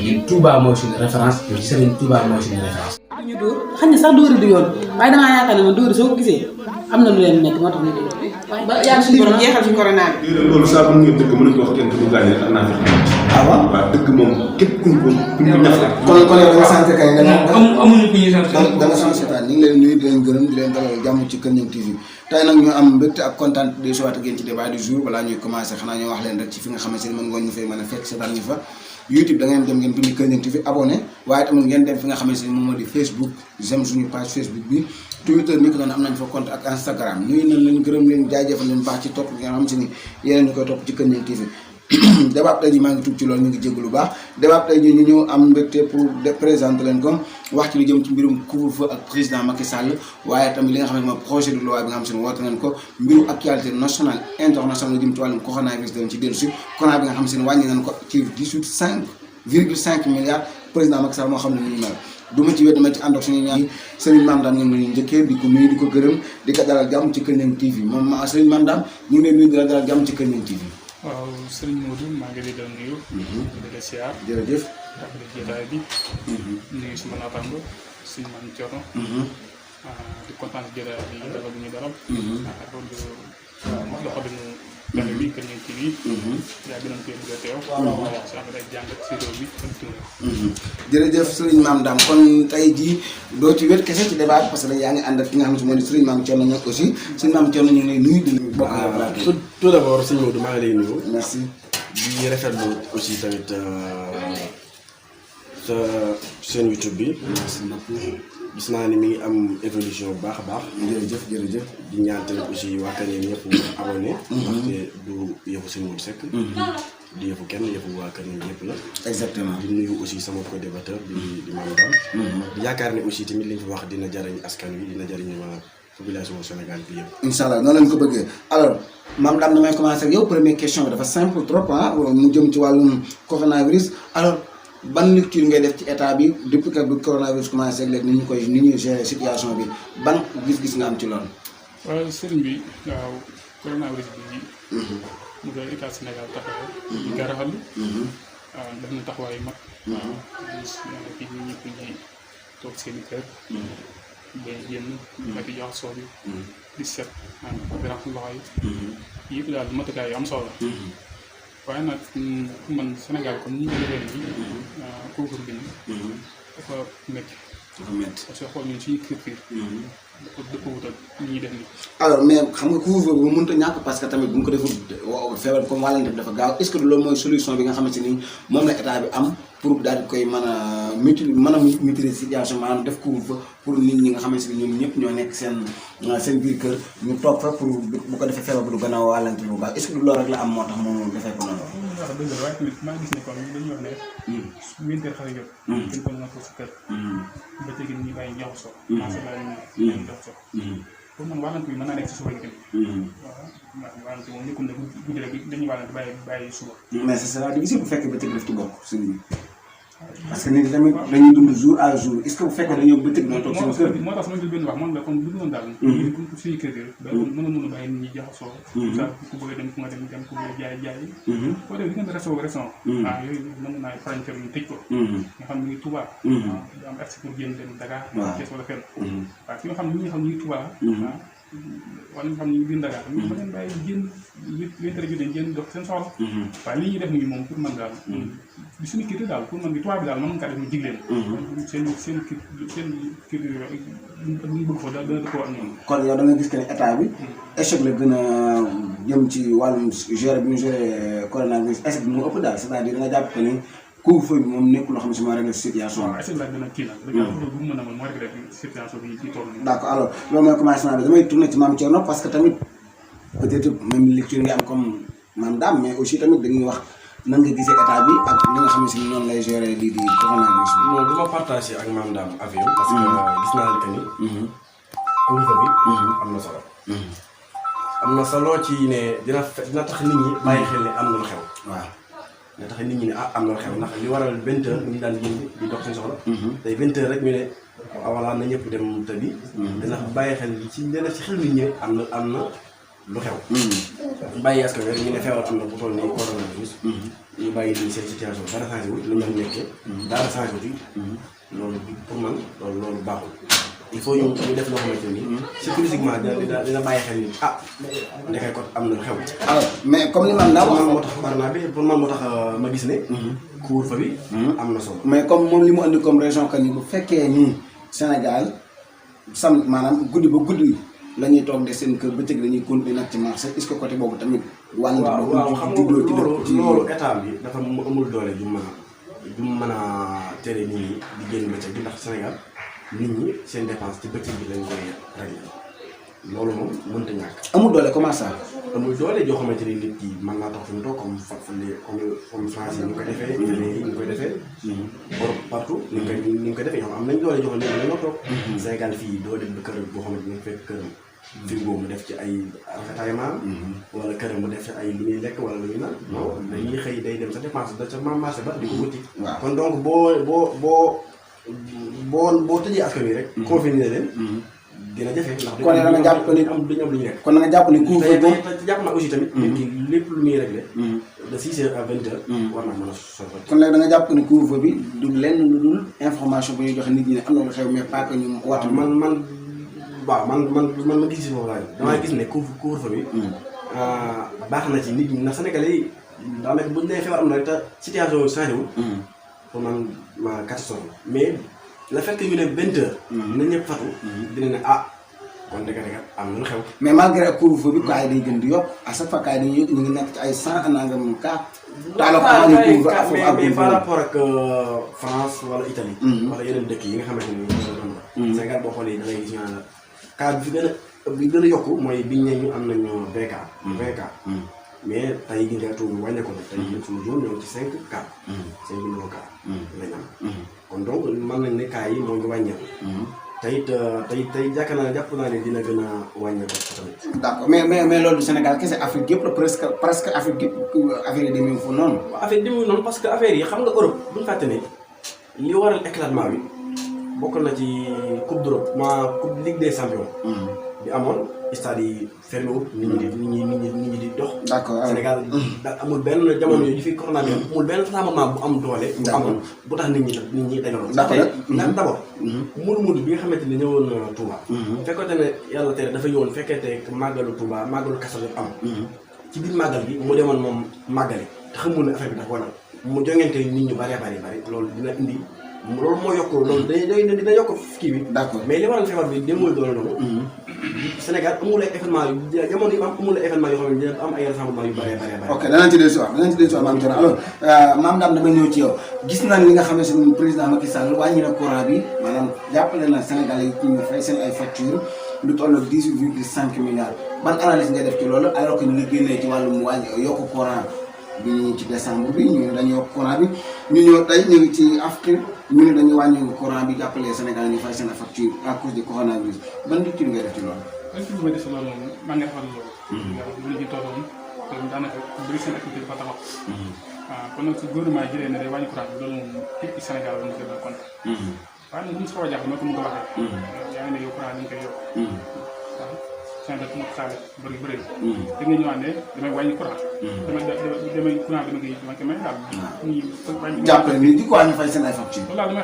ñun Touba mooy suñu référence te ci Serigne Touba mooy suñu référence. ñu dóor xam ne sax dóori du yoon waaye damaa yaakaar ne man dóori soo ko gisee am na lu leen nekk moo tax ñu dóor waaye ba yàlla suñu borom jeexal fi corona bi. loolu saa bu ngeen dëgg mën nañu ko wax kenn du gaañee ak naa fexe. ah waaw waaw dëgg moom képp ku ñu ñax la. kon yow da nga sant kay amuñu ku ñuy sant. da nga sant seetaan ñu ngi leen nuyu di leen gërëm di leen dalal jàmm ci Kër Ñang TV tey nag ñu am mbégte ak kontaan de soit ak yéen ci débat du jour balaa ñuy commencé xanaa ñu wax leen rek ci fi nga xamante ni mën ngoon ñu fay mën a fekk seetaan ñu fa YouTube da ngeen dem ngeen bind Kër Ñang TV abonné waaye tamit ngeen dem fi nga xamante ni moom moo di Facebook j'aime suñu page Facebook bi Twitter ni ko doon am nañ fa compte ak Instagram nuyu nañ leen gërëm leen jaajëfal leen baax ci topp bi nga xamante ni yéen ñu koy topp ci Kër Ñang TV débat tey ji maa ngi tuub ci loolu ñu ngi jégg lu baax débat tey ji ñu ñëw am mbégte pour présenter leen comme wax ci lu jëm ci mbirum couvre-feu ak président Macky Sall waaye tamit li nga xam ne mooy projet de loi bi nga xam ne woote nañ ko mbirum actualité nationale internationale lu jëm ci wàllum coronavirus dañ ci dellu si corona bi nga xam ne wàññi nañ ko ci 18,5 milliards président Macky Sall moo xam ne ñu mel du ma ci wet dama ci ànd ak suñu ñaan Serigne Mame Dame ñu ngi njëkkee di ko nuyu di ko gërëm di ko dalal jàmm ci Kër Ñang TV moom Serigne Mame Dame ñu ngi leen nuyu di la dalal jàmm ci Kër Ñang TV. waaw Serigne Modou maa ngi lay doon nuyu. di la siyaar. jërëjëf. rafetlu jotaay bi. nuyu suma naataango suñu maam Thierno. di kontaan si jotaay bi dalal bu ñu dalal. loxo bi ñu télé bi Kër Ñang TV. yaa gën a koy bëgg a teew. wax si affaire ay jàngat si réew mi ak tur. jërëjëf Serigne Mame Dame kon tey jii doo ci wét kese ci débat parce que yaa ngi ànd ak ki nga xam ne moo di Serigne Mame Thierno ñëw aussi Serigne Mame Thierno ñu ngi lay nuyu di bokk tout d'abord sëñ Modou maa ngi lay nuyu. merci. di rafetlu aussi tamit sa chaîne YouTube bi. merci beaucoup. gis naa ni mi ngi am évolution bu baax a baax. jërëjëf jërëjëf. di ñaan tamit aussi waa Kër Ñang ñëpp abonné. ndaxte du yëfu sëñ Modou Seck. di yëfu kenn yëfu waa Kër Ñang ñëpp la. exactement. di nuyu aussi sama co-débatteur di Mame Dame. di yaakaar ne aussi tamit li ñu fi wax dina jariñ askan wi dina jariñ population Sénégal bi yëpp. incha allah noonu lañ ko bëggee alors Mame Dame damay commencer ak yow première question bi dafa simple trop mu jëm ci wàllum coronavirus alors ban lecture ngay def ci état bi depuis que bu coronavirus commencé ak léegi ni ñuy gérer situation bi ban gis-gis nga am ci loolu. waaw sëriñ bi waaw coronavirus bi. mu doon état Sénégal taxawal. di ko rafetlu. waaw def na taxawaay yu mag. waaw kii nit ñëpp ñi toog seen i kër. bay génn. ak di jox soo bi. di set ak raxas loxo yi. yëpp daal matukaay yu am solo la. waaye nag man Sénégal comme ni ñu ko defee nii. couvre-feu bi dafa métti. dafa métti parce que xool ñun suñu culture. dafa dëpp wut ak li ñuy def nii. alors mais xam nga couvre-feu bu mënut a ñàkk parce que tamit bu ñu ko deful feebar comme wàllante bi dafa gaaw est-ce que loolu mooy solution bi nga xamante ni moom la état bi am pour daal di koy mën a maîtriser situation maanaam def couvre-feu pour nit ñi nga xamante ni ñoom ñëpp ñoo nekk seen biir kër ñu toog fa pour bu ko defee feebar bi du gën a wàllante bu baax est-ce que loolu rek la am moo tax mu defee ko noonu. waaw dëgg la waaye tamit maa gis ne kon dañuy wax ne. su wénteer xale jot. kenn ko mën a toog si kër. ba tey ñu bàyyi njaxasoo. marché bàyyi ñu njaxasoo. pour man wàllante bi mën naa nekk si suba gi tamit. waaw wàllante moom nekkul ne guddi rek dañuy wàllante bàyyi suba. mais c'est ça difficile bu fekkee bëccëg daf ci bokk suñu parce que nit tamit dañuy dund jour à jour est-ce que bu fekkee dañoo bëccëg ñoo toog suñu kër. moo tax sama jël benn wax man la kon bu ñu doon daal. suñu kër gi. mën a bàyyi nit ñi jaxasoo. sa ku bëgg a dem fu nga dem ku bëgg a jaay. boo demee diggante restaurant. waaw yooyu mën naa frontière ñu tëj ko. nga xam ne ngi Touba. du am accès pour génn dem Dakar. Thiès wala fenn. waaw fi nga xam ne ñi nga xam ne ñu ngi Touba. wala nga xam ne ñu biir Dakar ñu mën leen bàyyi génn wéntare bi dañ génn dox seen soxla. waaye li ñuy def nii moom pour man daal bi suñu kii daal pour man bi tubaab bi daal mën nga kaa def mu jigleen seen kii ñu bëgg fa daal dana dëppoo ak ñoom. kon yow da nga gis que ne état bi échec la gën a jëm ci wàllum gérer bi ñu gérer coronavirus échec bi moo ëpp daal c'est-à-dire da nga jàpp que ni couvre-feu bi moom nekkul loo xam ne si moo réglé situation bi. waaw échec la gën a kii nag. bu mu mën a mën moo réglé situation bi ñu toll nii. d'accord alors loolu mooy commencement bi damay tourner ci Mame Thierno parce que tamit peut-être même lecture nga am comme Mame Dame mais aussi tamit dañuy wax nan nga gisee état bi ak li nga xam ne si noonu lay gérer lii di coronavirus bi. non du ma partagé ak Mame Dame avion. parce que gis naa que ni. couvre-feu bi. am na solo. am na solo ci ne dina tax nit ñi bàyyi xel ne am na lu xew. waaw dina tax nit ñi ne am na lu xew ndax li waral 20 heures ñu daan génn di dox seen soxla. tey 20 heures rek ñu ne voilà na ñëpp dem tëddi. dina bàyyi xel ci xel nit ñi am na lu xew. bàyyi askan wi ñu ne feebar am na bu toll nii coronavirus. ñu bàyyi nii seen situation dara changé wul lu ñu doon nekkee. dara changé wul. loolu pour man loolu baaxul. il faut ñu def loo xamante ni. psychologiquement dina bàyyi xel ni ndekay ko am na lu xew. alors mais comme li man laa wax moo tax corona bi pour man moo tax ma gis ne. couvre-feu bi am na solo. mais comme moom li mu andi comme région que ni bu fekkee nii Sénégal maanaam guddi ba guddi la ñuy toog de seen kër bëccëg dañuy continuer nag ci marché est-ce que côté boobu tamit. wàññi waaw xam nga loolu état bi dafa amul doole ju mën a tere nit ñi di génn bëccëg bi ndax Sénégal nit ñi seen dépense ci bëccëg bi lañ koy régler loolu moom mënta ñàkk. amul doole comment ça. amul doole joo xamante ni nit ki mën naa toog fi mu toog comme France yi ñu ko defee. Italie yi ñu koy defee. Europe partout. ni ñu ko defee ñoom am nañ doole joo xam ne dañoo toog. Sénégal fii doo dem ba kër boo xamante ni fekk këram. frigo mu def ci ay rafetaillement. wala këram mu def ci ay lu ñuy lekk wala lu ñuy naan. non dañuy xëy day dem sa dépense da ca marché ba di ko wuti. waaw kon donc boo tëjee askan wi rek. confiné leen. dina jafe ndax kon da nga jàpp ni duñu am lu ñu nekk. kon da nga jàpp ni couvre-feu boobu te jàpp naa aussi tamit. nit ki lépp lu muy réglé. de 6 heures à 20 heures. war naa mën a sori. kon léegi da nga jàpp ni couvre-feu bi du lenn lu dul information bu ñuy joxe nit ñi ne am na lu xew mais pas que ñu watu. man ma gis si foofu laaj. damaa gis ne couvre-feu bi. baax na ci nit ñi ndax Sénégalais yi daanaka buñ nee feebar am na rek te situation changé wul. pour man ma catastrophe mais le fait que ñu ne 20 heures. nañ ñëpp fatu. dina ne kon dëgg am na lu xew. mais malgré couvre-feu bi cas yi day gën di yokk à chaque fois cas yi dañuy ñu ngi nekk ci ay 100 nangam cas. mais par rapport ak France wala Italie. wala yeneen dëkk yi nga xamante ni Sénégal boo xoolee da ngay gis ñu naan la cas bi gën a yokku mooy biñ ne ñu am nañu 20 cas. 20 cas. mais tey gi nga tuuti wàññeeku na tey ñun suñu zone ñoo ngi ci 5 cas. 5 millions cas. lañ am. kon donc mën nañ ne cas yi moo ngi wàññeeku. tey jàkkaar naa jàpp naa ne dina gën a wàññeeku tamit. d'accord mais loolu du Sénégal kese Afrique yëpp la presque Afrique yëpp affaire yi demee foofu noonu. waaw affaire yi demee noonu parce que affaire yi xam nga Europe bu ñu fàtte ne li waral éclatement bi bokk na ci coupe d'Europe coupe Ligue des champions. bi amoon stade yi fermé wu nit ñi di dox. d'accord Sénégal amul benn jamono yooyu fi corona bi amul benn rassemblement bu am doole. bu amoon bu tax nit ñi dajaloo. d'abord. mudu bi nga xamante ne ñëwoon Touba. fekkoonte ne yàlla tere dafa ñëwoon fekkente màggalu Touba màggalu Kazu Rajab am. ci biir màggal bi mu demoon moom màggali te xamul ne affaire bi dafa waral mu joŋante nit ñu bari loolu dina indi. loolu moo yokk loolu dina yokk kii bi. d'accord mais li waral feebar bi demul doole noonu. Sénégal amul ay événement yu jamono yi amul ay événement yoo xam ne dina am ay rassemblement yu bëree bëri. ok danañ ci dellusiwaat Mame Thierno alors Mame Dame dama ñëw ci yow gis nañ li nga xam ne si président Macky Sall wàññi na courant bi maanaam jàppale na Sénégalais yi ñu fay seen ay facture lu toll ak 18,5 milliards ban analyse ngay def ci loolu alors que ñu ngi génnee ci wàllum wàññi yokku courant bi ñu ci décembre bi ñu ne dañuy yokk courant bi ñu ñëw tey ñu ngi ci Afrique ñu ne dañuy wàññi courant bi jàppale Sénégal ñu fay seen facture à cause du coronavirus ban lecture ngay def ci loolu. lecture bi ma def ci loolu moom maa ngi rafetlu loolu. bu ñu ci tolloon daanaka bëri seen activité dafa taxaw. waaw kon nag su gouvernement jëlee ne day wàññi courant bi loolu moom képp ci Sénégal la ñu koy compte. waaye nag li ñu si xaw a jàpp mooy comme ni ko waxee. yaa ngi ne yow courant ni ñu koy yokk. waaw Sénégal su ma ko xaalis bëri da nga ñëwaat ne damay wàññi courant. damay courant bi dama koy may daal. jàppale ni di ko wàññi fay seen ay facture. loolu daal damay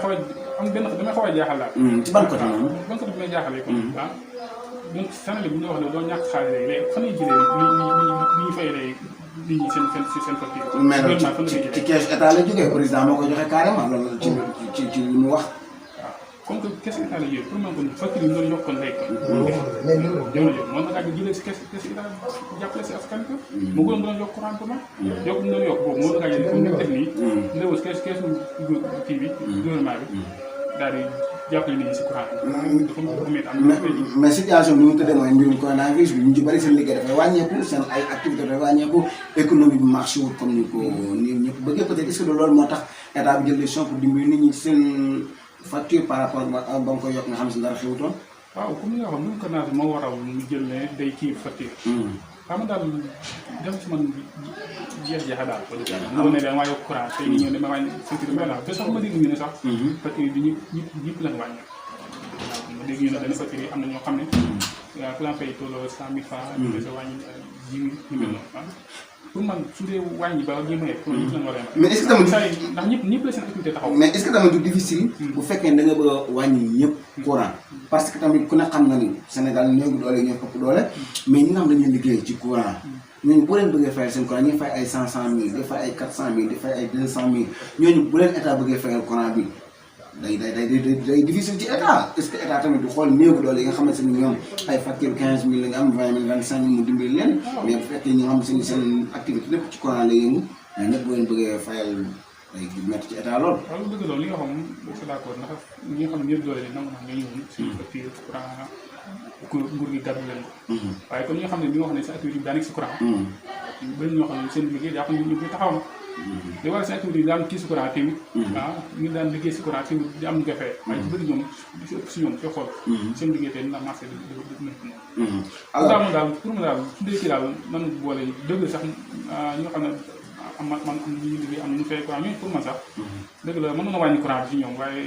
xaw a jaaxal daal. ci ban côté noonu. ban côté bi may jaaxalee comme donc Sénégal bu ñu wax ne doo ñàkk xaalis léegi fan la ñuy jëlee li ñu fay léegi nit ñi seen facture. mais ci caisse état la jógee président moo ko joxe carrément loolu ci li mu wax. waaw comme que caisse état la jógee pour man kon facture yi ñu doon yokkoon léegi. jamono jooju moo tax jëlee si caisse état jàppale si askan wi. mu gënoon doon yokk courant pour man. yokk ñu doon yokk boobu moo tax jëlee comme ni mu def nii. ndewul caisse kii bi gouvernement bi daal di jàppale nit ñi si courant bi. mais situation bi mu tëddee mooy mbirum coronavirus bi ñu ci bëri seen liggéey dafay wàññeeku seen ay activité dafay wàññeeku économie bi marché wul comme ni ko nii ñëpp bëggee peut-être est-ce que loolu moo tax état bi jël décision pour dimbali nit ñi seen facture par rapport ba nga koy yokk nga xam si dara xewutoon. waaw comme ni nga xam ne mbirum coronavirus moo waral ñu jël ne day kii facture. xam nga daal dem si man jeex-jeexa daal. mu ne damaa yokk courant tey ñëw ne ma wàññi facture bi maanaam te sax ma dégg ñu ne sax. facture bi ñëpp la ñu wàññi. waaw ma dégg ñu ne dañu facture yi am na ñoo xam ne ku la fay tolloo 100 000 francs ñu ngi sa wàññi 10 000 ñu mel noonu pour man su dee wàññi ba jéem a yegg pour ñëpp lañ war a yem. mais est-ce que tamit ndax ñëpp la seen activité taxaw. mais est-ce que tamit du difficile. bu fekkee da nga bëgg a wàññi ñëpp courant. parce que tamit ku ne xam na ni Sénégal néew doole ñoo ëpp doole mais ñi nga xam dañuy liggéey ci courant ñooñu bu leen bëggee fayal seen courant ñu fay ay 500 000 di fay ay 400 000 di fay ay 200 000 ñooñu bu leen état bëggee fayal courant bi day difficile ci état est-ce que état tamit du xool néew doole yi nga xamante ne ñoom ay facture 15 000 la nga am 20 000 25 000 mu dimbali leen mais bu fekkee ñi nga xam seen activité lépp ci courant la yëngu mais ñëpp bu leen bëggee fayal day métti ci état lool. waaw lu dëgg loolu li nga xam moom c'est d'accord ndax ñi nga xam ne ñëpp doole leen nangu naa nga ñëwoon suñu facture courant nguur gi gàddu leen ko waaye comme ñi nga xam ne bi nga wax ne sa activité bi daa nekk si courant bëri ñoo xam ne seen liggéey jàpp ñu taxaw na li war a seen activité bi daan kii si courant tamit ñu daan liggéey si courant tamit di am ñu koy fay waaye ci bëri ñoom di si ëpp si ñoom soo xool seen liggéey tey na marché di nekk noonu daal moom daal pour mu daal su dee kii daal nan boole dëgg sax ñi nga xam ne man am ñu liggéey am ñu fay courant ñooñu pour man sax dëgg la mën na wàññi courant bi si ñoom waaye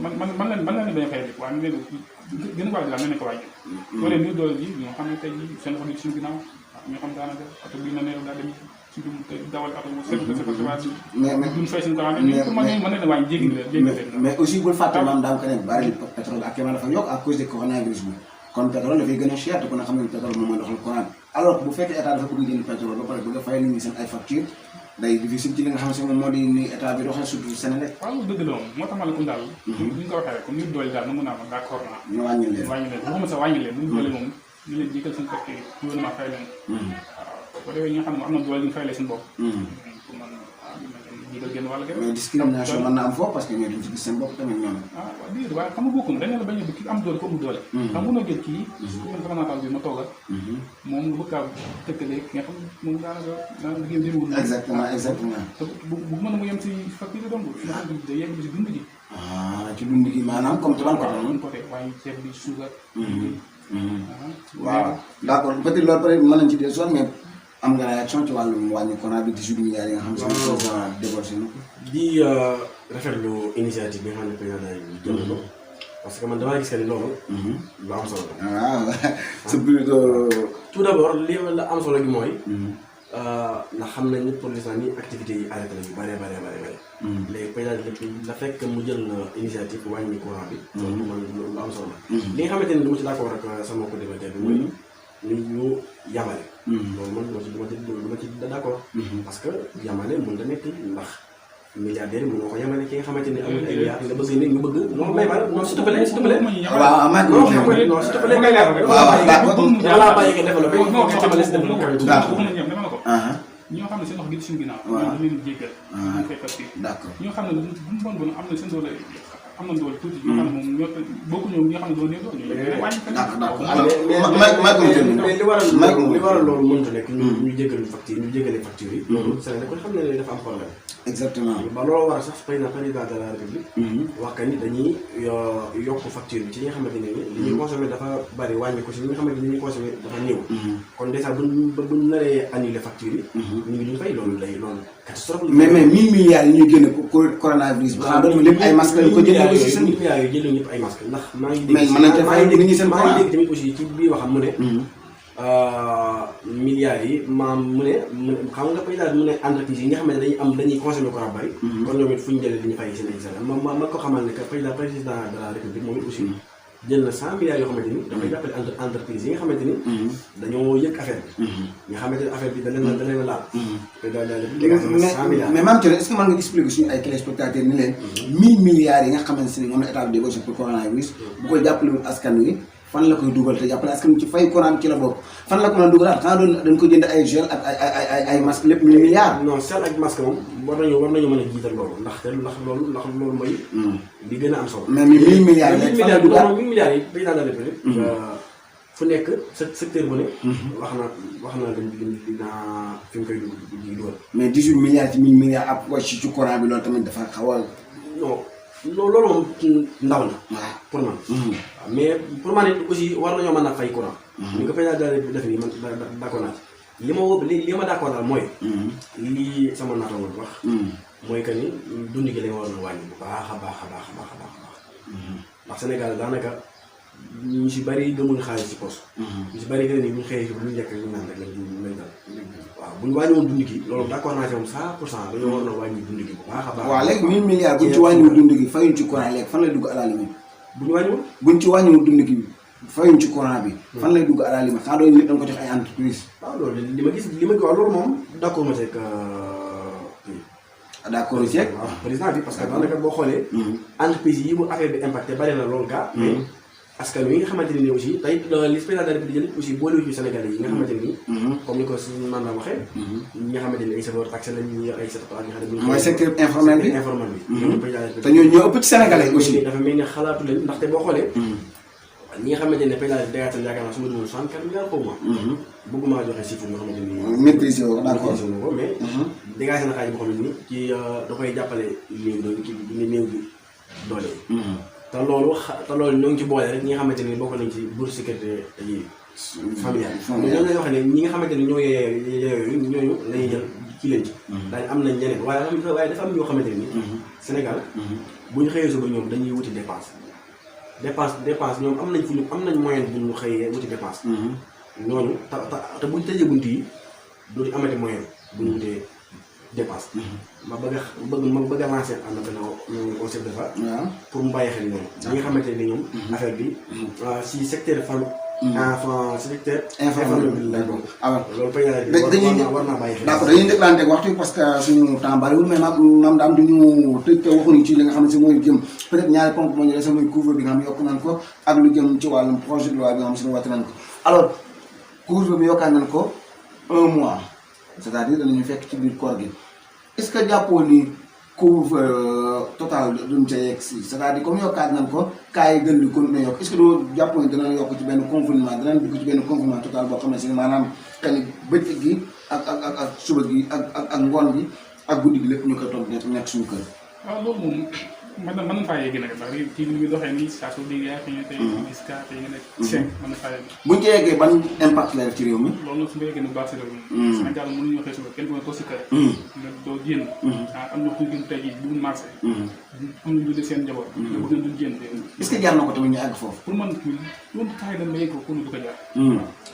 man leen bañ a fay rek waaye leen gën a wàññi daal mel ne ko wàññi loolu ñu doole ji ñoo xam ne tey ji seen loxo bi suñu ginnaaw ñoo xam daanaka oto bi na neew daal dem si dum te dawal oto bu seen mais duñ fay seen courant mais pour man ñooñu mën leen wàññi jéggi leen mais aussi bul fàtte maam daam ko ne baril pétrole actuellement dafa yokk à cause de coronavirus bi kon pétrole dafay gën a cher te ku ne xam ne pétrole moom mooy doxal courant bi alors bu fekkee état dafa bëgg jënd pétrole ba pare bëgg a fay nit ñi seen ay facture day difficile ci li nga xam ne moom moo di ni état bi doxal surtout Sénégal. waaw loolu dëgg la moom moo tax ma la ko daal ni nga ko waxee rek comme nit doole daal na mun naa ma d'accord naa ñu wàññi leen waxuma sa wàññi leen nit doole moom ñu leen jiital seen facture gouvernement fay leen waaw ko defee ñi nga xam ne am na doole ñu fay leen seen bopp pour man jiital génn wàll mais discrimination mën na am foofu parce que ñoo duñ ci gis seen bopp tamit ñoom waaw déedéet waaye xam nga bokku na dañ la bañ a ki am doole ko amul doole xam nga jël kii man sama naataal bi ma toogal moom nga bëgg a tëkkalee nga xam moom daanaka liggéey demewul exactement bu mën a mu yem si facture donc nga xam ne yegg bi si dund gi ci dund gi maanaam comme ci ban côté waaye ceeb bi suukar waaw d'accord peut-être loolu peut-être mën nañ ci del soon mais am nga réaction ci wàllum wàññi courant bi 18 milliards yi nga xam ne président débordé na ko di rafetlu initiative bi nga xam ne président yi jël ko parce que man damaa gis que ni loolu lu am solo la waaw c'est plutôt tout d'abord li la am solo gi mooy ndax xam nañ ni pour l'instant ni activités yi arrêté nañu bare léegi président la fekk mu jël initiative wàññi courant bi loolu man lu am solo la li nga xamante ni du ma ci d'accord ak sama ko débatteur bi mooy ni ñu yamale loolu man du ma ci d'accord parce que yamale mën da nekk ndax milliardaire yi mënoo ko yamale ki nga xamante ni amul ay milliards nga bëgg nit ñu bëgg non may ma non s'il te plaît waaw man non s'il te plaît may leer rek waaw bàyyi nga développé xamale si développé ñoo xam ne seen wax gi suñu ginnaaw ñu leen jéggal ñu fay facture d'accord ñoo xam ne bu mu bon am na seen doole am na doole tuuti ñoo xam ne moom ñoo bokku ñoom ñi nga xam ne doo néew doole ñu wàññi mais li waral loolu mënta nekk ñu jéggal facture yi loolu Sénégal kon xam ne dafa am problème exactement ba loolu war a sax président de la République wax que ni dañuy yokk facture bi ci ñi nga xamante ne ni li ñuy consommé dafa bari wàññi ko ci ñi nga xamante ni ñuy consommé dafa néew kon déjà buñ naree annuler facture yi ñu ngi duñ fay loolu catastrophe mais 1000 milliards yi ñuy génne coronavirus bi xanaa doon lépp ay masques lañ ko jëndee aussi seen milliards yooyu jëlee ñëpp ay masques ndax maa ngi dégg tamit aussi ci biir waxam mu ne milliards yi maam mu ne xam nga président mu ne entreprise yi nga xam ne dañuy consommer courant bari kon ñoom it fu ñu jëlee dañu fay seen ay salaire ma ko xamal ne que président de la République moom it aussi jël na 100 milliards yoo xamante ni dafay jàppale entreprise yi nga xamante ni dañoo yëg affaire bi nga xamante ni affaire bi da leen a laal président de la République 100 milliards mais maam Thierno est-ce que mën nga expliquer suñu ay téléspectateurs ni leen 1000 milliards yi nga xamante ni moom la état bi dégagé pour coronavirus bu ko jàppalewul askan wi fan la koy dugal te jàppale askan wi ci fay courant ci la bokk fan la ko mën a dugalaat xanaa dañ ko jënd ay gel ak ay masque lépp 1000 milliards non gel ak masque moom war nañu mën a jiital loolu ndax loolu mooy li gën a am solo mais 1000 milliards yi fan la dugal 1000 milliards yi président de la République fu nekk secteur bu ne wax na dinaa fi mu koy dugal mais 18 milliards ci 1000 milliards ab wàcc ci courant bi loolu tamit dafa xaw a non loolu moom ndaw na pour man mais pour man aussi war nañoo mën a fay courant ni ko président de la République def nii man d'accord naa ci li ma d'accord daal mooy lii sama naataango wax mooy que ni dund gi la nga war a wàññi bu baax a baax ndax Sénégal daanaka ñu si bëri gëmuñu xaalis si poche. ñu si bëri que ni bu ñu xëyee si bu ñu njëkk ñu naan rek lañ dal. waaw bu ñu wàññiwoon dund gi loolu d'accord naa ci moom 100% dañoo war na wàññi dund gi bu baax a baax. waaw léegi 1000 milliards buñ ci wàññiwul dund gi fayuñ ci courant léegi fan lay dugg à la limite. bu ñu wàññiwoon buñ ci wàññiwul dund gi fayuñ ci courant bi. fan lay dugg à la limite xanaa doon nit da nga ko jox ay entreprise. waaw loolu li ma gis waaw loolu moom d'accord ma seeg d'accord ci ak président bi parce que daanaka boo xoolee. entreprise yi bu affaire bi impacté bari na loolu gaa. askan wi nga xamante ne nii aussi tey li président de la République jël aussi boolewul ci Sénégalais yi nga xamante ne nii. comme ni ko suñu mandat waxee. ñi nga xamante ne ay chauffeur taxi lañ ñu ay certificat nga xam ne. mooy secteur informel bi informel bi. te ñoo ëpp ci Sénégalais aussi. dafa mel ni xalaatu leen ndaxte boo xoolee. ñi nga xamante ne président bi dégaatal yaakaar naa su ma duggoon 64 milliards xaw ma. bëgguma joxe chiffre yoo xamante ni. maîtriser wu ko d'accord ko mais. dégagé na xaalis boo xam ne nii ci da koy jàppale néew doole kii bi néew bi doole yi. te loolu ñoo ngi ci boole rek ñi nga xamante ni bokk nañ ci bourse sécurité yi familiale mais ñoo lay wax ne ñi nga xamante ni ñoo yooyu ñooñu lañuy jël ci leen ci daañu am nañ ñeneen waaye dafa am ñoo xamante ni Sénégal bu ñu xëyee suba ñoom dañuy wuti dépense ñoom am nañ moyen bu ñu xëyee wuti dépense ñooñu te buñ tëjee bunt yi dootu amati moyen bu ñu wutee dépense ma bëgg a lancer am na benn concept de fa pour mu bàyyi xel ñoom ñi nga xamante ne ñoom affaire bi si secteur secteur informel bi lañ bokk loolu dañuy war naa bàyyi xel d'accord dañuy déclenché waxtu parce que suñu temps bariwul mais maam daam duñu tëj te waxuñu ci li nga xam ne si mooy jëm peut-être ñaari ponk moo ñu dese mooy couvre bi nga xam ne yokk nañ ko ak lu jëm ci wàllum projet de loi bi nga xam si ne wàcc nañ ko alors couvre bi yokkaat nañ ko 1 mois c'est-à-dire danañu fekk ci biir koor gi est-ce que jàppoo ni couvre total duñ ca yegg si c'est-à-dire comme yokkaat nañ ko cas yi gën di continuer yokk est-ce que doo jàppoo ni danañ yokk ci benn confinement danañ dugg ci benn confinement total boo xam ne si maanaam xëy bëccëg gi ak suba gi ak ngoon gi ak guddi gi lépp ñu koy toog nekk suñu kër. waaw loolu moom mën na faa yegg nag ndax ci li muy doxee nii saa su dégg yaa fi ñu tey gis kaa tey nga nekk 5 mën na faa yegg. buñ ci yeggee ban impact la def ci réew mi. loolu nag su ma yeggee nu baax si réew mi. Sénégal mënuñu xëy suba kenn ku ne toog si kër. nga doo génn. am na fu ñu tey jii dugg marché. am na ñu def seen njaboot. nga bëgg duñ génn. est-ce que jar na ko tamit ñu àgg foofu. pour man loolu tax dem ba yegg ko pour du ko jaar.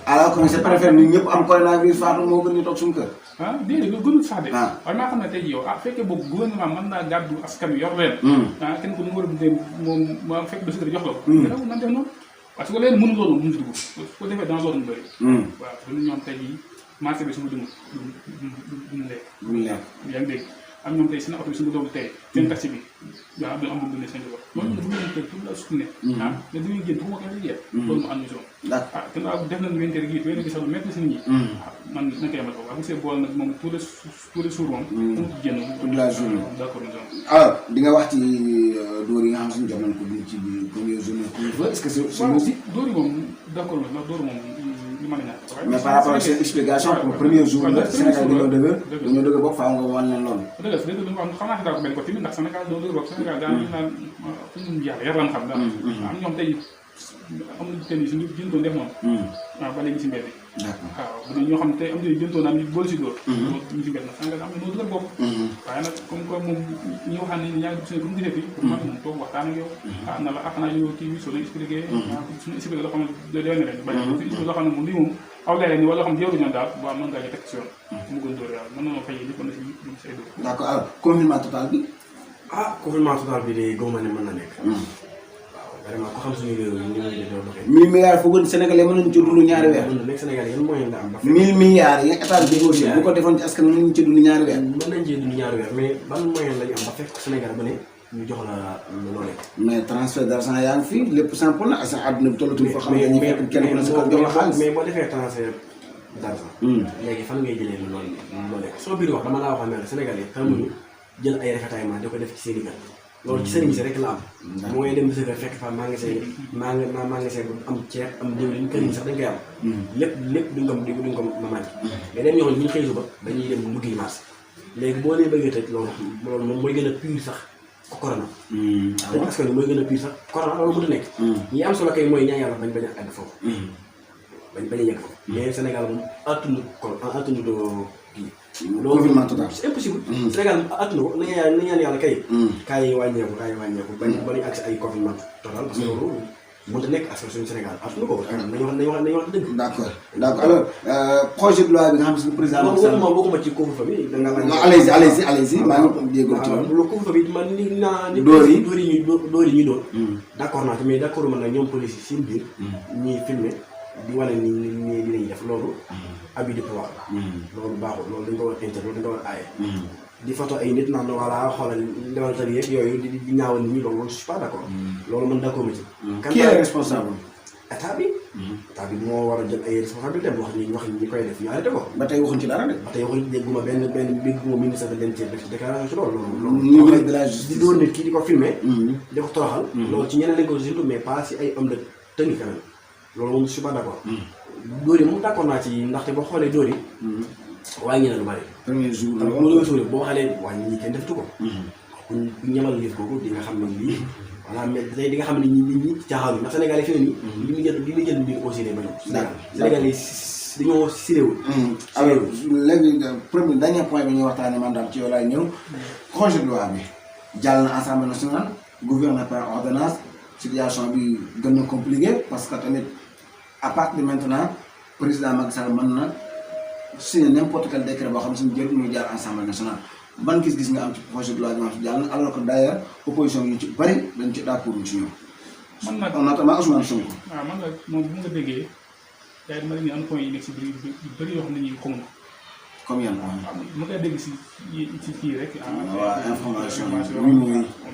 alors que c'est préféré ñun ñëpp am coronavirus faatu moo gën ñu toog suñu kër. déedéet lu gënul sax de. waaye maa xam ne tey jii yow fekkee boobu gouvernement mën naa gàddu askan wi yor leen. kenn ku ne war a dundee moom maa fekk dossier jox la ko. gannaaw nan def noonu parce que leen mënu loolu mënu si dugg su ko defee dans loolu mu bëri. waaw dañu ñoom tey jii marché bi suñu dund duñu lekk. yaa ngi dégg am ñoom tey seen oto bi suñu doom tey seen taxi bi waaw am na dundee seen bopp loolu nag bu ñu tey pour la suñu ne mais dañuy génn fu ma koy liggéey loolu mu am ñu soon te def nañ wénteer gi wénteer gi sax lu métti si nit ñi man na koy amal foofu waaye bu see bool nag moom tous les jours moom mu génn toute la journée d'accord na zone alors di nga wax ci dóor yi nga xam suñu jox nañ ko ci biir première journée est-ce que c'est aussi dóor yi moom d'accord na ndax dóor moom li mën a ñàkk mais par rapport ak seen explication pour premier jour la Sénégal dañoo dëgg bopp faaw nga wan leen loolu dëgg lu am xam naa si daal ko benn côté bi ndax Sénégal doo dëgg bopp Sénégal daal ñu naan fu ñu yar lan xam daal am ñoom tey am nañu tenn yi suñu jëntoon def noonu waaw ba léegi si mbedd waaw bu dee ñoo xam ne tey am nañu jëntoon naan ñu boole si dóor ñu si mbedd nag Sénégal am na noo dëgg bopp waaye nag comme moom ñi waxaan ne ñaari suñu bu ñu gisee fii pour man moom toog waxtaan ak yow na la ak naa yow kii bi soo leen expliqué suñu expliqué loo xam ne doy na leen bañ suñu expliqué loo xam ne moom lii moom aw leeral ni wala loo xam ne jëru ñoon daal waaw mën ngaa ñu teg ci yoon mu gën dóor yàlla mën na noo fay lépp na si ñu say dóor d'accord alors confinement total bi confinement total bi de góoma ne mën na nekk vraiment ko xam suñu réew mi ñu ngi leen di doxee. 1000 milliards foog Sénégalais mën nañu ci dund ñaari weer. mën na nekk Sénégalais yan moyen nga am. 1000 milliards yi état bi négocié bu ko defoon ci askan mën nañu ci dund ñaari weer. mën nañu cee dund ñaari weer mais ban moyen lañu am ba fekk Sénégal ba ne ñu jox la loolee. mais transfert d'argent yaa ngi fi lépp simple na sa àdduna bi tollatul foo xam ne dañuy fekk kenn ku ne sa kaw jox la xaalis. mais boo defee transfert d'argent. léegi fan ngay jëlee loolee soo biir wax dama laa waxoon ne Sénégalais xamuñu jël ay rafetaillement di ko def ci seen i kër loolu ci sëriñ si rek la am. mooy dem sa kër fekk fa magasin bu am ceeb am diwlin kër yi sax dañ koy am. lépp duñ ko manqué. mais dañ ñoo xam ne bu ñu xëy suba dañuy dem duggi marché léegi boo nee bëggee tëj loolu moom mooy gën a pire sax ko corona. waaw parce que mooy gën a pire sax corona loolu mënut a nekk. ñi am solo kay mooy ñaan yàlla bañ a àgg foofu. bañ a yegg foofu. mais Sénégal moom attunu doo kii. loolu confinement total c'est impossible. Sénégal attuna ko nañu ñaan yàlla kay. kaa yi wàññeeku bañ a agsi ay confinement total parce que loolu mënut a nekk askan suñu Sénégal asuñu ko nañu wax dëgg. d'accord alors projet de loi bi nga xam ne président Macky Sall moom bokkuma ci couvre-feu bi da nga non allez-y maa ngi jégalu ci loolu. le couvre-feu bi man ni naa ni dóor yi ñuy dóor d'accord naa ci mais d'accord man nag ñoom police yi seen biir ñuy filmer di wane ni dinañ def loolu abus de pouvoir loolu baaxul loolu dañ ko war a interdire loolu dañ ko war a aaye di photo ay nit naan voilà xoolal demal tali yeeg yooyu di ñaawal nit ñi loolu je suis pas d'accord loolu man d'accord ma ci qui est responsable état bi moo war a jël ay responsabilité wax ñi koy def ñu arrêté ko ba tey waxuñ ci dara de ba tey waxuñ dégguma benn dégguma ministre de l'Intérieur def ci déclaration ci loolu ministre de la justice di doon nit kii di ko filmer di ko toroxal loolu ci ñeneen lañ ko surtout mais pas si ay homme de tenue quand même loolu moom je suis pas d'accord dóor yi moom d'accord naa ci ndaxte boo xoolee dóor yi wàññi na lu bari premier jour tamit mu doon suuri boo xoolee wàññi ñi kenn deftu ko ku ñamal liif kooku di nga xam ne lii voilà mais tey di nga xam ne ñi caaxaan ndax Sénégal yi fi ne nii li muy jël mbir aussi bañu Sénégal yi dañoo siréwul alors léegi premier dernier point bi ñuy waxtaanee man daal ci yow laay ñëw projet de loi bi jàll na Assemblée nationale gouverné par ordonnance situation bi gën na compliqué parce que tamit à partir de maintenant président Macky Sall mën na signer n'importe quel décret boo xam ne suñu jël muy jaar Assemblée nationale ban gis-gis nga am ci projet de loi bi nga xam ne alors que d'ailleurs opposition yi ci bëri dañ ci d'accord ci ñoom. man nag notamment Ousmane Sonko. waaw man nag moom bu nga déggee gars yi dama leen ni am point yi nekk si biir yu bëri yoo xam ne ñuy xamul. comme yan point. waaw ma koy dégg si kii rek. waaw information yi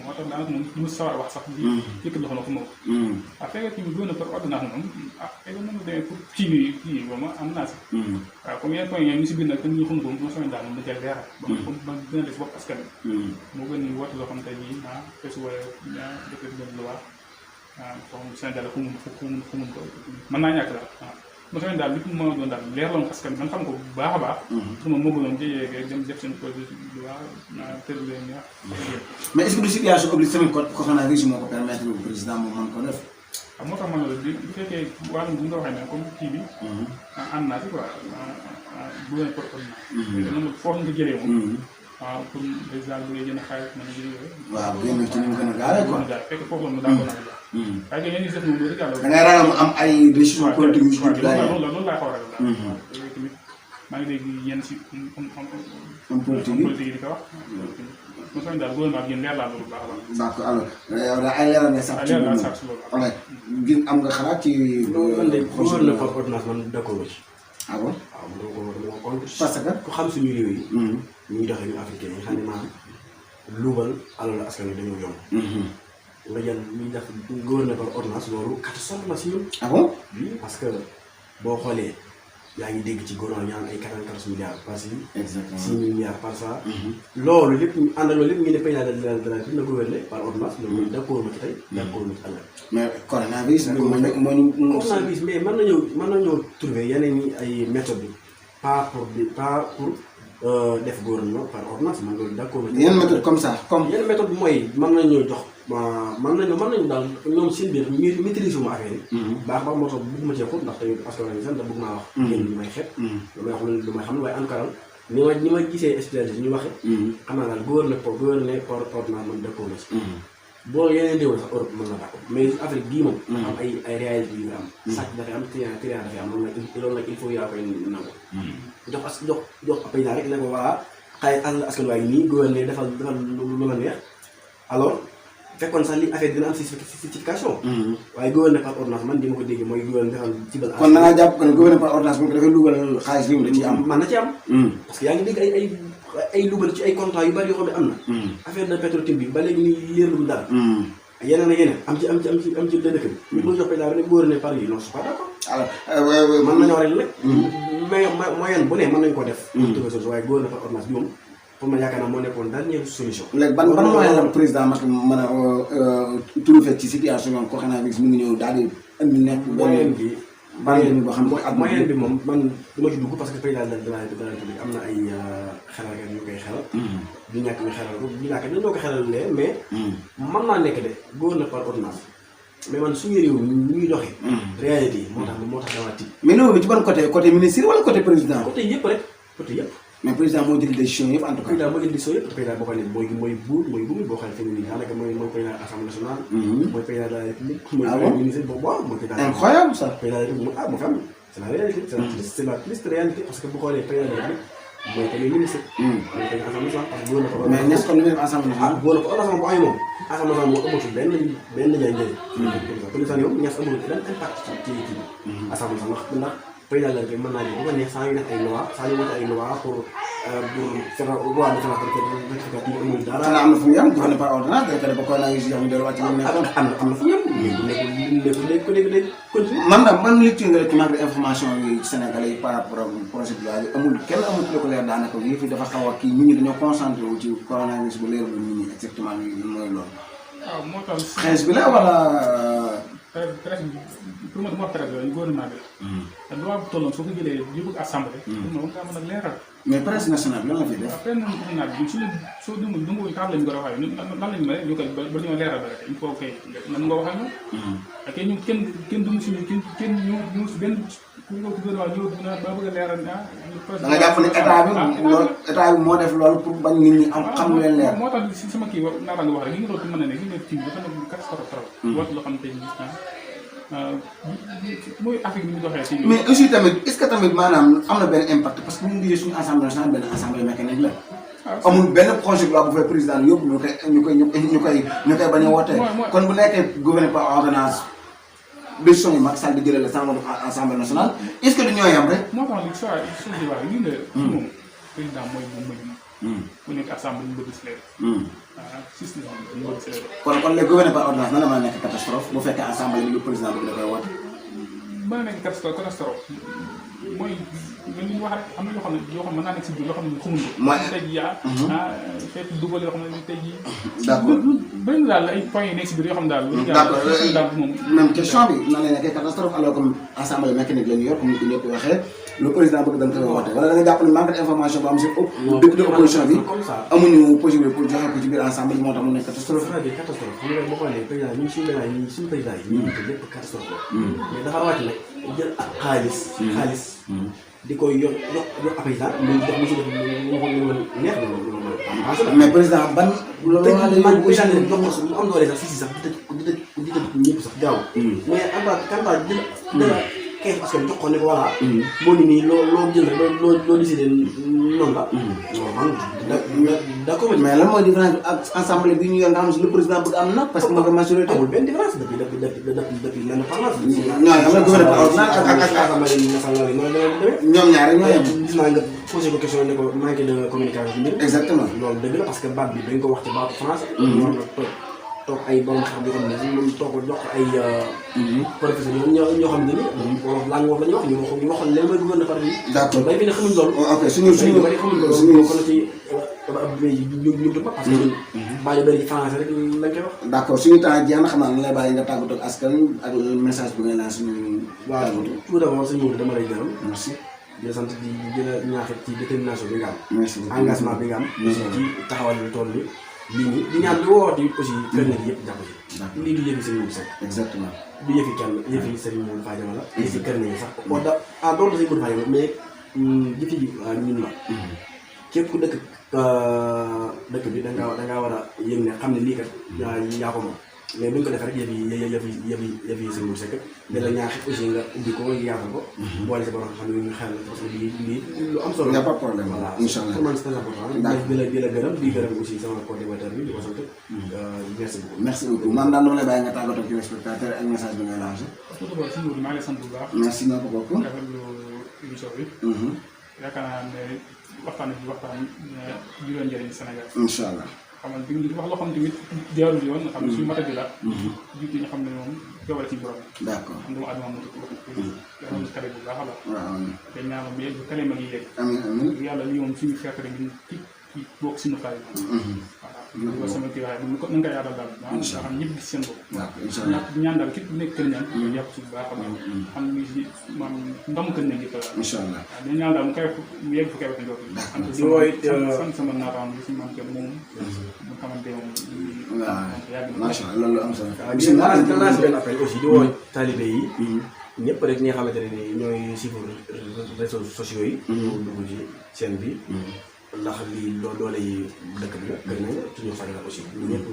moo tax daanaka moom lu mu sawar a wax sax. yëkkat loxo na ko moom. waaw fekkee kii bi doon na par ordonnance moom xëy na mën nga demee pour kii boobu am naa si. waaw comme yenn point yi ñu si biir nag te ñu xamul ko moom sama daal moom da cee leeral. ba gën a def bopp askan wi. moo gën ni woote loo xam tey jii fesu wala dëkk bi gën lu wax foo Sénégal xamul ko mën naa ñàkk daal waaw. ma sama daal lépp mu mën a doon daal leeraloon askan man xam ko bu baax a baax. pour ma moo gënoon jëyee dem def seen projet de loi tëdd leen ñaax. mais est-ce que situation oblige tamit coronavirus moo ko permettre le président moom mën ko def. waaw moo tax man la bu fekkee wàllum bu nga waxee ne comme kii bi. ànd naa si quoi bu leen porte ordonnance. foofu nga jëlee moom. waaw pour président bu ngay jënd xaalis mën a jëlee yooyu. waaw génn ci ni mu gën a gaawee quoi. fekk foofu la mu d'accord naa ko. waaye yéen ñi def moom loolu da ngay ragal mu am ay décisions politiques yu ci laay. loolu laa xaw a ragal daal. yooyu tamit maa ngi dégg yenn si am politique yi di ko wax. mos nañu daal gouvernement bi leer laa loolu baax a baax. d'accord alors yow daal ay leeral nga sax ci loolu. voilà gis am nga xalaat ci. man de gouvernement par ordonnance man d'accord ci. ah bon waaw man dama ko parce que ku xam suñu réew yi. ñuy doxee ñu africain yi xam ne maanaam luubal alal askan wi dañoo yomb. nga jël ñuy def gouvernement par ordonnance loolu catastrophe la si ñun. ah bon oui parce que boo xoolee yaa ngi dégg ci gouvernement ñaan ay 94 milliards par ci. exactement 6 milliards par ça. loolu lépp ñu àndaloo lépp ñu ne président de la République na gouverner par ordonnance loolu d'accord ma ci tey. d'accord ma ci ëllëg. mais coronavirus nag moo ñu coronavirus mais mën nañoo trouver yeneen i ay méthodes bi pas pour def gouvernement par ordonnance man loolu d'accord ma ci. yenn méthode comme ça comme. yenn méthode bi mooy mën nañoo jox. mën nañu daal ñoom seen biir maîtrise wu ma affaire yi. baax moo tax bëgguma cee xóot ndax tey parce que rajo sax da bëgg maa wax. génn lu may xeet. lu may wax xam ne waaye en tout cas ni ma gisee spécialité ñu waxee. xam naa daal gouverner par ordonnance man d'accord na ci. boo yeneen déwén sax Europe mën na d'accord mais Afrique gii moom. am ay réalités yu am. sàcc dafay am triant dafay am loolu nag il faut yaa koy nangu. jox paysan rek ne ko waa xay askan waay nii gouverner defal lu la neex alors. fekkoon sax li affaire dina am certification. waaye gouvernement par ordonnance man di ma ko dégg mooy gouvernement defal ci bal. kon da ngaa jàpp que ne gouvernement par ordonnance moom dafay luubal xaalis réew mi da ciy am. man na ci am. parce que yaa ngi dégg ay luubal ci ay contrat yu bari yoo xam ne am na. affaire de Petro-Tim bi ba léegi nii leerlum dara. yeneen ak yeneen am ci dëkk bi. ñu ko jox président bi ne gouvernement par yi non c'est pas d'accord. alors mën nañoo rek nag. mais moyen bu ne mën nañu ko def. waaye gouvernement par ordonnance bi moom. pour ma yaakaar naa moo nekkoon dernière solution. léegi ban moyen la président Macky mën a trouver ci situation yoon coronavirus mi ngi ñëw daal di indi nekk. moyen bi boo xam ne moyen bi moom man du ma ci dugg parce que président de la République am na ay xelal ñu koy xelal. du ñàkk ñu xelal ko du ñàkk dañoo ko xelalee mais. mën naa nekk de gouvernement par ordonnance mais man suñu réew mi ñuy doxee. réalité yi moo tax damaa tiit. mais loolu ci ban côté ministre wala côté président. côté yëpp rek côté yëpp. mais président moo jël décision yëpp en tout cas. président moo jël décision yëpp président boo xam ne mooy buur boo xam ne fi mu nii daanaka mooy président assemblée nationale. mooy président de la république. mooy ministre boobu waaw mooy président. incroyable ça. président de la république moo fi am c'est la réalité. c'est la triste réalité parce que bu xoolee président de la république mooy premier ministre. mooy président assemblée nationale parce que bu ko. mais n'est-ce que lu muy def assemblée nationale. boo ko assemblée bu ay moom assemblée nationale moo amatul benn njëriñ. président yow ñaas amatul benn impact ci kii bi. assemblée nationale ndax président de la république mën naa ne bu ko neex saa yu def ay loi saa yu wote ay loi pour faire loi de finance rectificative amul dara. xanaa am na fu mu yem gouverneur par ordonnance day tere ba coronavirus yi xam ne delluwaat ci li mu nekkoon. am na fu mu yem. léegi ku nekk day continuer. man nag man lecture nga rek ci manque d'information yi Sénégalais yi par rapport ak projet de loi bi amul kenn amul ci lu ko leer daanaka yëf yi dafa xaw a kii nit ñi dañoo concentré wu ci coronavirus bu leerul nit ñi exactement mooy loolu. waaw moo tax. xees bi la wala. presse bi pour ma dama wax presse yooyu gouvernement bi la. te loi bu tolloon soo ko jëlee yóbbu assemblée. moom nga mën a leeral. mais presse nationale bi lan la fiy def. après national bi suñu soo dungul dunguwuñu taal lañu ko waxee lan lañu may ñu koy ba ñoo leeral ba rek il faut que nan nga waxee ñoom. ak ñu kenn dund suñu kenn ñu benn ku ñu ko gouvernement ñëw ba bëgg a leeral da nga jàpp ne état bi moo def loolu pour bañ nit ñi am xam lu leen leer. moo tax si sama kii naata nga wax rek li nga loolu mën na ne li nga kii dafa nekk catastrophe trop. wax loo xam ne tey mooy Afrique ni mu doxee ci mais aussi tamit est-ce que tamit maanaam am na benn impact parce que bu ñu gisee suñu assemblée nationale benn assemblée mécanique la. amul benn projet de loi bu fay président yóbbu ñu koy bañ a wootee. kon bu nekkee gouverné par ordonnance décision yi Macky Sall di jëlee la assemblée nationale est-ce que du ñoo yam rek. moo tax li soit suñu débat yi moom président mooy bu mujj. bu nekk assemblée ñu bëgg si léegi. système ñu bëgg si léegi. kon les gouverné par ordonnance nan la mën a nekk catastrophe bu fekkee assemblée bi lu président bi da koy woote. mën na nekk catastrophe mooy li ñu wax rek am na yoo xam ne mën naa nekk si biir loo xam ne xamuñ ko. mooy tey jii xeetu dugal yoo xam ne tey jii. d'accord bëri na daal ay points yu nekk si biir yoo xam ne daal. d'accord même question bi nan lay nekkee catastrophe alors comme assemblée mécanique la ñu yor comme ni ko ñëpp waxee le président bëgg dañ koy woote wala da nga jàpp ne manque d'information bu am si député opposition bi amuñu possibilité pour joxe ko ci biir ensemble moo tax mu nekk catastrophe. c'est-à-dire catastrophe xam nga boo xoolee président ñun suñu président yi ñu ngi lépp catastrophe mais dafa wàcc nag jël xaalis di koy yokk président muy def mu si def mu neex na mais président ban loolu man président rek jox ko mu am doole sax si sax di tëj ñëpp sax gaaw mais en tout cas jël kees parce que jox ko ne ko voilà boo ni nii loo jël rek loo décidé noonu la man d'accord mais lan mooy différence bi ak assemblée bi ñu yor nga xam si le président bëgg am na parce que moo ko majorité amul benn différence depuis l'indépendance ñoo am na gouvernement ordinaire ak assemblée nationale noonu la demee ñoom ñaar rek ñoo yem gis naa nga posé ko question ne ko manque de communication bi exactement loolu dëgg la parce que baat bi dañ ko wax ci baatu France war na toog ay borom xam yoo xam ne moom toog jox ko ay professeur ñoo xam ne ni wolof laa wax la ñuy wax ñu waxoon leen mooy gouverneur par bi d'accord bay fi ne xamuñ loolu ok suñu bari xamuñ loolu kon ci ñu dëpp parce que bàyyi bëri ci français rek lañ koy wax d'accord suñu temps jeex na xam naa ne lay bàyyi nga tàggatoo ak askan ak message bu ngay naan suñu waaw tout d'abord suñu dama lay gërëm merci di la sant di gën a ñaaxit ci détermination bi nga am merci engagement bi nga am ci taxawal lu toll ni lii nii di ñaan di woote aussi kër na gi yëpp jàpp ci lii du yëfi Serigne Modou Seck exactement du yëfi kenn yëfi Serigne Modou Fadiama la yëfi kër na gi sax wax da ah doon Serigne Modou Fadiama mais jëfi ji ñun la képp ku dëkk bi da ngaa war a yëg ne xam ne lii kat yaa ko moom mais bu ñu ko defee rek yëfi Serigne Modou Seck da la ñaax aussi nga ubbi ko yaatal ko boole si borom xam ne ñu xel parce que lii lu am solo y a pas de problème voilà inchallah pour man c'est très important di la gërëm di gërëm aussi sama coordinateur bi di ko sant merci beaucoup merci beaucoup man daal dama lay bàyyi nga tàggatoo ci spectateur ak message bi ngay lancé maa ngi lay sant bu baax merci ñoo ko bokk rafetlu émission bi yaakaar naa ne waxtaan bi doon njëriñ Sénégal inchallah xam nga di wax loo xam ne tamit jaarul yoon nga xam ne suñu mata bi la jiitu ñu xam ne moom jawale ci borom d'accord xam dama adama motu wax yaram kale bu baax a baax waaw te ñaanam bi bu kale mag yi yegg amiin yàlla li moom suñu fekk rek ñun ci bokk suñu xaay voilà sama kii waaye nu nga ko yaatal daal nga xam ñëpp gis seen bopp ñaan daal képp bu nekk kër ñaan ko jàpp ci bu baax a baax xam ne si maanaam ndamu kër ñaan yëpp la inchallah dañ ñaan daal mu koy mu yegg fu koy waxee njort sant sama naataam bi si man ke moom mu xamante moom waaw macha allah loolu am solo bisimilah naa si benn appel aussi di woo talibé yi ñëpp rek ñi nga xamante ne ni ñooy suivre réseaux sociaux yi. ñu dugg ci chaîne bi. ndax lii doole yi dëkk bi la. gën nañ suñu faj la aussi. ñëpp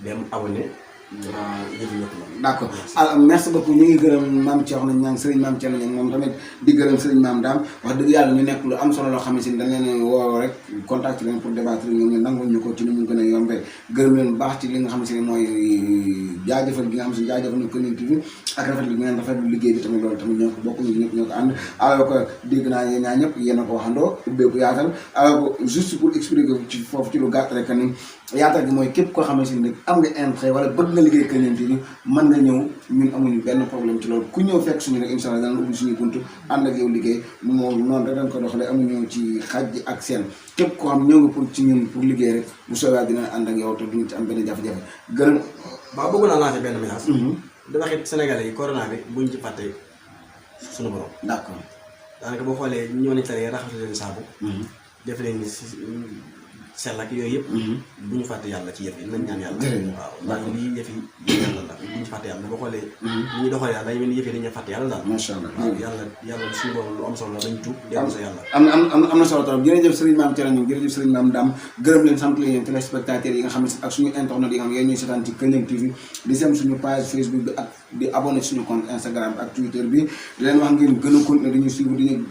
dem abonné. d'accord alors merci beaucoup ñu ngi gërëm maam Thierno Niang sëriñ maam Thierno Niang moom tamit di gërëm sëriñ maam Dame wax dëgg yàlla ñu nekk lu am solo loo xam ne si dañ leen woo rek contact leen pour débattre ñoom ñu nangul ñu ko ci ni mu gën a yombee gërëm leen baax ci li nga xam ne si mooy jaajëfal gi nga xam ne si jaajëfal ñu Kër TV ak rafetlu bi ngeen rafetlu liggéey bi tamit loolu tamit ñoo ko bokk ñu ñëpp ñoo ko ànd alors que dégg naa yéen ñaa ñëpp yéen a ko waxandoo ubbeeku yaatal alors que juste pour expliquer ci foofu ci lu gàtt rek ni yaatal gi mooy képp koo xam ne si ne am nga intérêt wala bëgg nga liggéey Kër TV mën nga ñëw ñun amuñu benn problème ci loolu ku ñëw fekk suñu rek incha allah dana ubbi suñu buntu ànd ak yow liggéey moom noonu rek dañ ko doxalee amuñu ci xaj ak seen képp koo xam ñëw nga pour ci ñun pour liggéey rek bu soobee dina ànd ak yow te duñu ci am benn jafe-jafe gërëm. waaw bëgg naa lancer benn message. di wax it Sénégalais yi corona bi buñ ci fàtte suñu borom. d'accord daanaka boo xoolee ñëw nañ tane raxasu leen saabu. def leen ni sell ak yooyu yëpp. bu ñu fàtte yàlla ci yëf yi nañ ñaan yàlla. waaw ndax lii yëf yi yàlla la bu ñu fàtte yàlla boo xoolee. ñu doxalee yàlla dañu mel ni yëf yi dañuy fàtte yàlla daal. macha allah waaw yàlla suñu borom lu am solo la nañ tuub dellu sa yàlla. am na solo trop jërëjëf Serigne Mame Thierno Niang jërëjëf Serigne Mame Dame gërëm leen sant leen téléspectateurs yi nga xam ne ak suñu internet yi nga xam ne yéen ñuy seetaan ci Kër TV di sem suñu page Facebook bi ak di abonné suñu compte Instagram ak Twitter bi di leen wax ngeen gën a continuer dañuy suivre diñu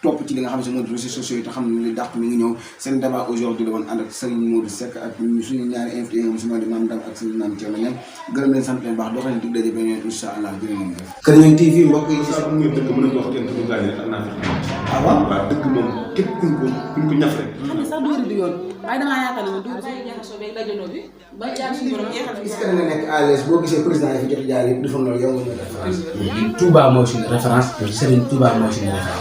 topp ci li nga xam ne mooy réseaux sociaux yi te xam ne li dàq mi ngi ñëw seen débat aujourd'hui la woon ànd ak Serigne Modou Seck ak suñu ñaari invité yi nga xam ne di Mame Dame ak Serigne Mame Thierno Niang gërëm leen sant leen baax doo xam ne dig daje ba ñëw incha allah jërë ngeen jëf Kër TV mbokk yi saa bu ngeen dëkk mën nañu wax kenn ku gaañee ak naa fi avant waaw dëkk moom képp kuñ ko ñaf rek xam ne sax dóori du yoon waaye damaa yaakaar ne man dóori sax jaxasoo beeg dajaloo bi ba jaar suñu borom jeexal fi est-ce que nga nekk à l'aise boo gisee président yi fi jot jaar yëpp defoon loolu yow nga ñu référence Touba mooy suñu référence Serigne Touba mooy suñu référence